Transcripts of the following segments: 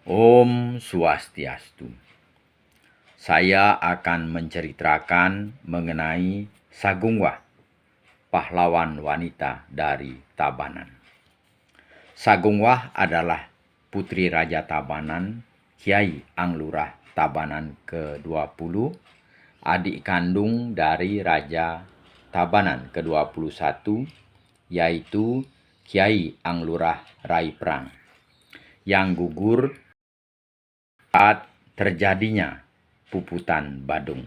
Om Swastiastu. Saya akan menceritakan mengenai Sagungwah, pahlawan wanita dari Tabanan. Sagungwah adalah putri Raja Tabanan, Kiai Anglurah Tabanan ke-20, adik kandung dari Raja Tabanan ke-21, yaitu Kiai Anglurah Raiprang, yang gugur saat terjadinya puputan Badung.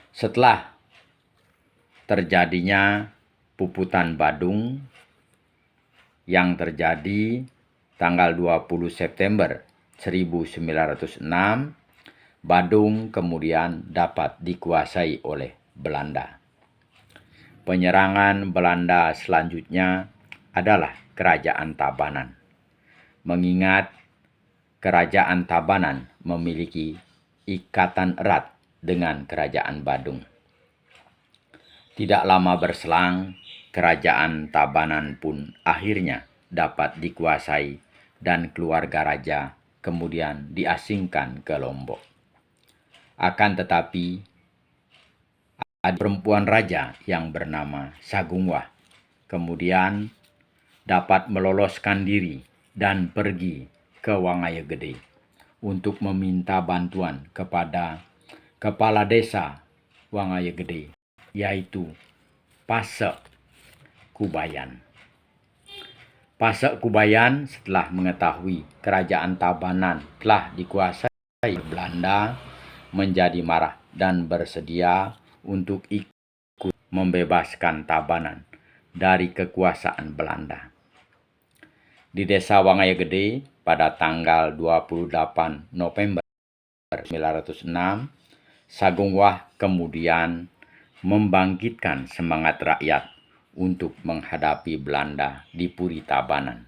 Setelah terjadinya puputan Badung yang terjadi tanggal 20 September 1906, Badung kemudian dapat dikuasai oleh Belanda. Penyerangan Belanda selanjutnya adalah Kerajaan Tabanan, mengingat Kerajaan Tabanan memiliki ikatan erat dengan Kerajaan Badung. Tidak lama berselang, Kerajaan Tabanan pun akhirnya dapat dikuasai dan keluarga raja kemudian diasingkan ke Lombok. Akan tetapi, ada perempuan raja yang bernama Sagungwah kemudian dapat meloloskan diri dan pergi ke Wangayegede untuk meminta bantuan kepada kepala desa Wangayegede, yaitu Pasek Kubayan. Pasek Kubayan setelah mengetahui Kerajaan Tabanan telah dikuasai Belanda menjadi marah dan bersedia untuk ikut membebaskan Tabanan dari kekuasaan Belanda. Di desa Wangayegede pada tanggal 28 November 1906, Sagungwah kemudian membangkitkan semangat rakyat untuk menghadapi Belanda di Puri Tabanan.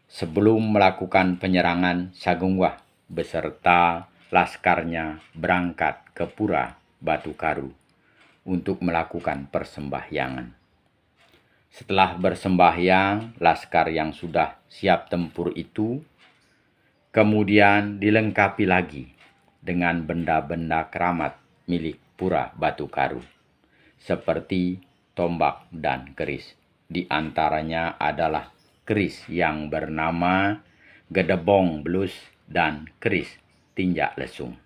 Sebelum melakukan penyerangan, Sagungwah beserta laskarnya berangkat ke Pura Batukaru untuk melakukan persembahyangan. Setelah bersembahyang, laskar yang sudah siap tempur itu kemudian dilengkapi lagi dengan benda-benda keramat milik Pura Batukaru, seperti tombak dan keris. Di antaranya adalah keris yang bernama Gedebong Blus dan keris Tinjak Lesung.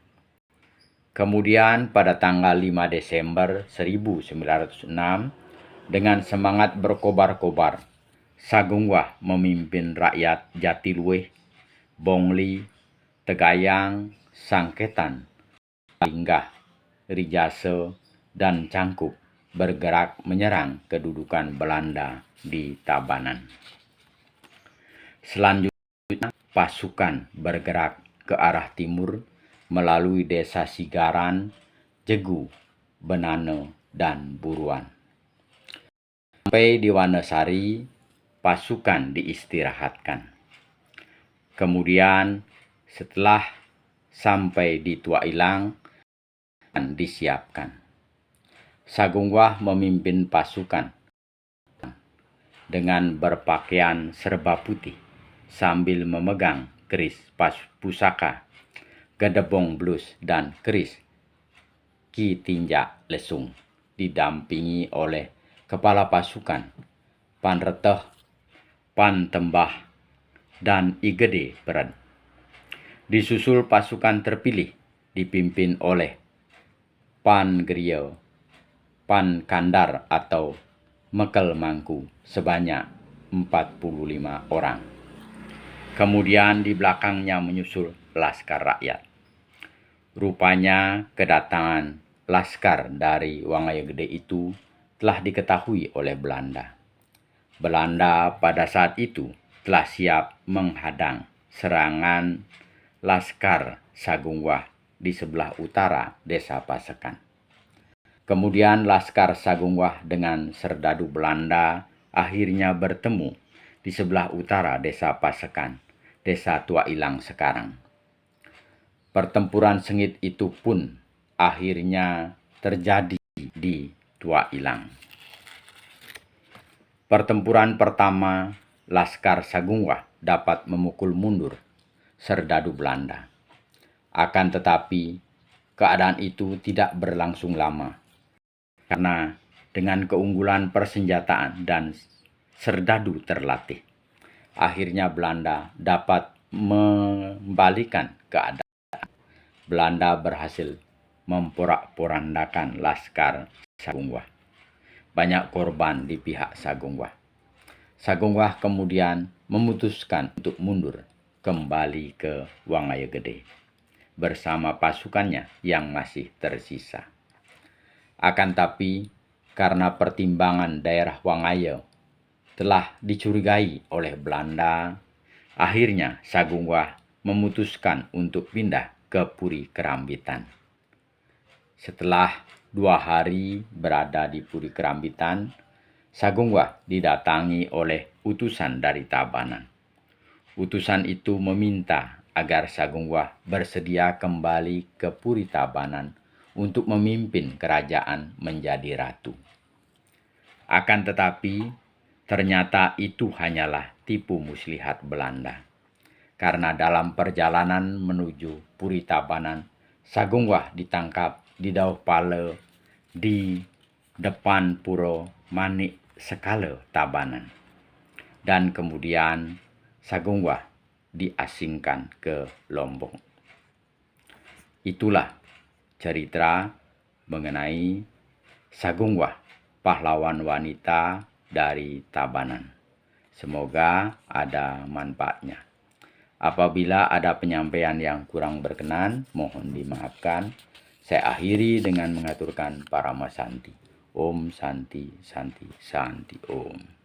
Kemudian pada tanggal 5 Desember 1906, dengan semangat berkobar-kobar, Sagungwah memimpin rakyat Jatiluwih, Bongli, Tegayang, Sangketan, Linggah, Rijase, dan Cangkup bergerak menyerang kedudukan Belanda di Tabanan. Selanjutnya, pasukan bergerak ke arah timur melalui desa Sigaran, Jegu, Benane, dan Buruan. Sampai di Wanesari, pasukan diistirahatkan. Kemudian setelah sampai di Tuailang, disiapkan. Sagungwah memimpin pasukan dengan berpakaian serba putih sambil memegang keris pusaka, Gedebong Blus, dan keris Ki Tinjak Lesung, didampingi oleh kepala pasukan Pan Reteh, Pan Tembah, dan Igede Beren. Disusul pasukan terpilih dipimpin oleh Pan Griyo, Pan Kandar atau Mekel Mangku sebanyak 45 orang. Kemudian di belakangnya menyusul laskar rakyat. Rupanya kedatangan laskar dari Wangayegede itu telah diketahui oleh Belanda. Belanda pada saat itu telah siap menghadang serangan laskar Sagungwah di sebelah utara desa Pasekan. Kemudian laskar Sagungwah dengan serdadu Belanda akhirnya bertemu di sebelah utara desa Pasekan, desa Tuailang sekarang. Pertempuran sengit itu pun akhirnya terjadi di Tuailang. Pertempuran pertama Laskar Sagungwah dapat memukul mundur serdadu Belanda. Akan tetapi, keadaan itu tidak berlangsung lama, karena dengan keunggulan persenjataan dan serdadu terlatih, akhirnya Belanda dapat membalikan keadaan. Belanda berhasil memporak-porandakan Laskar Sagungwah. Banyak korban di pihak Sagungwah. Sagungwah kemudian memutuskan untuk mundur kembali ke Wangaya Gede bersama pasukannya yang masih tersisa. Akan tapi, karena pertimbangan daerah Wangaya telah dicurigai oleh Belanda, akhirnya Sagungwah memutuskan untuk pindah ke Puri Kerambitan. Setelah 2 hari berada di Puri Kerambitan, Sagungwah didatangi oleh utusan dari Tabanan. Utusan itu meminta agar Sagungwah bersedia kembali ke Puri Tabanan untuk memimpin kerajaan menjadi ratu. Akan tetapi, ternyata itu hanyalah tipu muslihat Belanda. Karena dalam perjalanan menuju Puri Tabanan, Sagungwah ditangkap di Dauh Pale di depan Puro Manik Sekale Tabanan. Dan kemudian Sagungwah diasingkan ke Lombok. Itulah cerita mengenai Sagungwah, pahlawan wanita dari Tabanan. Semoga ada manfaatnya. Apabila ada penyampaian yang kurang berkenan, mohon dimaafkan. Saya akhiri dengan mengaturkan Parama Santi. Om Santi Santi Santi Om.